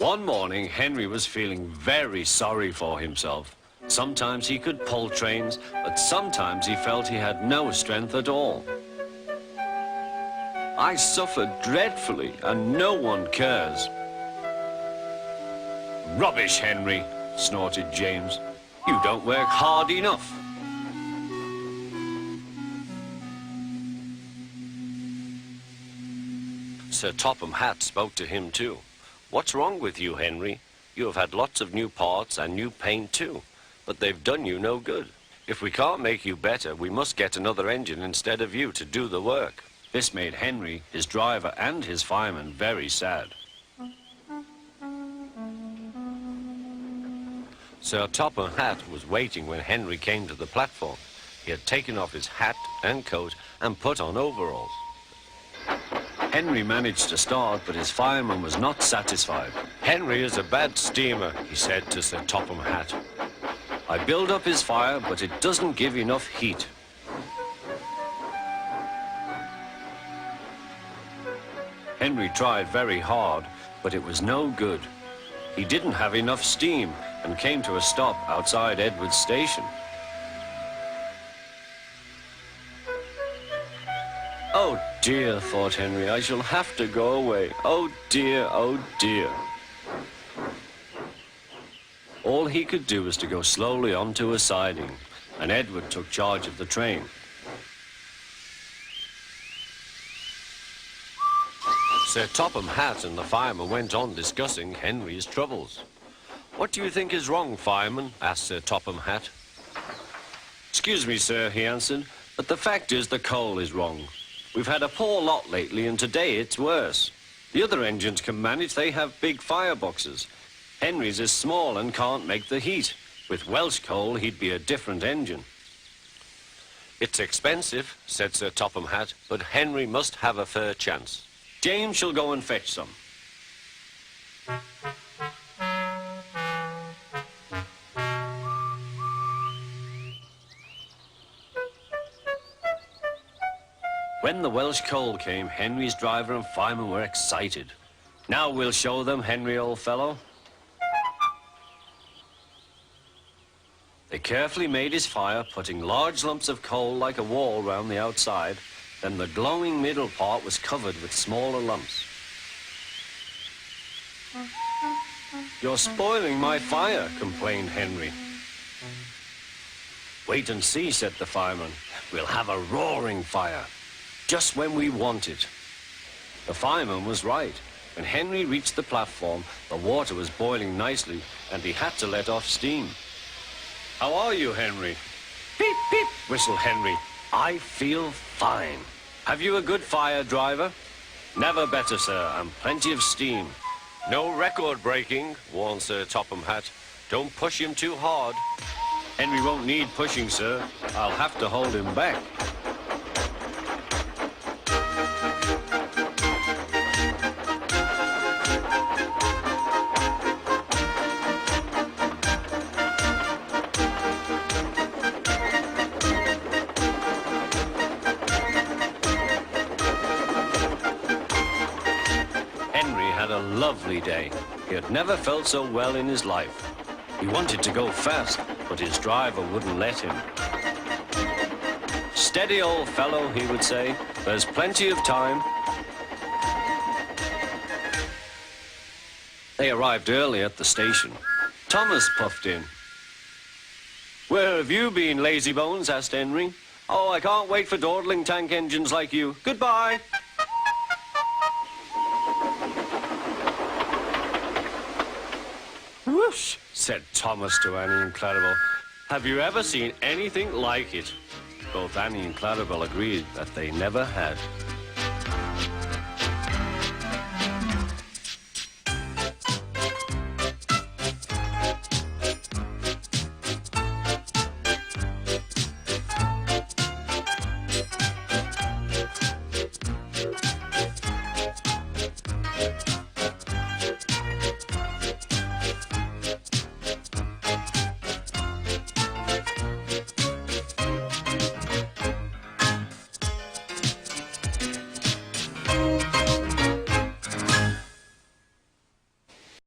One morning, Henry was feeling very sorry for himself. Sometimes he could pull trains, but sometimes he felt he had no strength at all. I suffered dreadfully, and no one cares. Rubbish, Henry, snorted James. You don't work hard enough. Sir Topham Hatt spoke to him too. What's wrong with you, Henry? You have had lots of new parts and new paint too, but they've done you no good. If we can't make you better, we must get another engine instead of you to do the work. This made Henry, his driver, and his fireman very sad. Sir Topham Hatt was waiting when Henry came to the platform. He had taken off his hat and coat and put on overalls. Henry managed to start, but his fireman was not satisfied. Henry is a bad steamer, he said to Sir Topham Hatt. I build up his fire, but it doesn't give enough heat. Henry tried very hard, but it was no good. He didn't have enough steam and came to a stop outside Edward's station. Oh dear, thought Henry, I shall have to go away. Oh dear, oh dear. All he could do was to go slowly onto a siding, and Edward took charge of the train. Sir Topham Hatt and the fireman went on discussing Henry's troubles. What do you think is wrong, fireman? Asked Sir Topham Hatt. Excuse me, sir, he answered, but the fact is the coal is wrong. We've had a poor lot lately, and today it's worse. The other engines can manage, they have big fireboxes. Henry's is small and can't make the heat. With Welsh coal, he'd be a different engine. It's expensive, said Sir Topham Hatt, but Henry must have a fair chance. James shall go and fetch some. When the Welsh coal came, Henry's driver and fireman were excited. Now we'll show them, Henry, old fellow. They carefully made his fire, putting large lumps of coal like a wall round the outside. Then the glowing middle part was covered with smaller lumps. You're spoiling my fire, complained Henry. Wait and see, said the fireman. We'll have a roaring fire, just when we want it. The fireman was right. When Henry reached the platform, the water was boiling nicely, and he had to let off steam. How are you, Henry? Beep, beep, whistled Henry. I feel fine. Have you a good fire, driver? Never better, sir, and plenty of steam. No record breaking, warned Sir Topham Hatt. Don't push him too hard. Henry won't need pushing, sir. I'll have to hold him back. Lovely day. He had never felt so well in his life. He wanted to go fast, but his driver wouldn't let him. Steady, old fellow, he would say. There's plenty of time. They arrived early at the station. Thomas puffed in. Where have you been, lazybones? Asked Henry. Oh, I can't wait for dawdling tank engines like you. Goodbye. Whoosh, said Thomas to Annie and Clarabel. Have you ever seen anything like it? Both Annie and Clarabel agreed that they never had.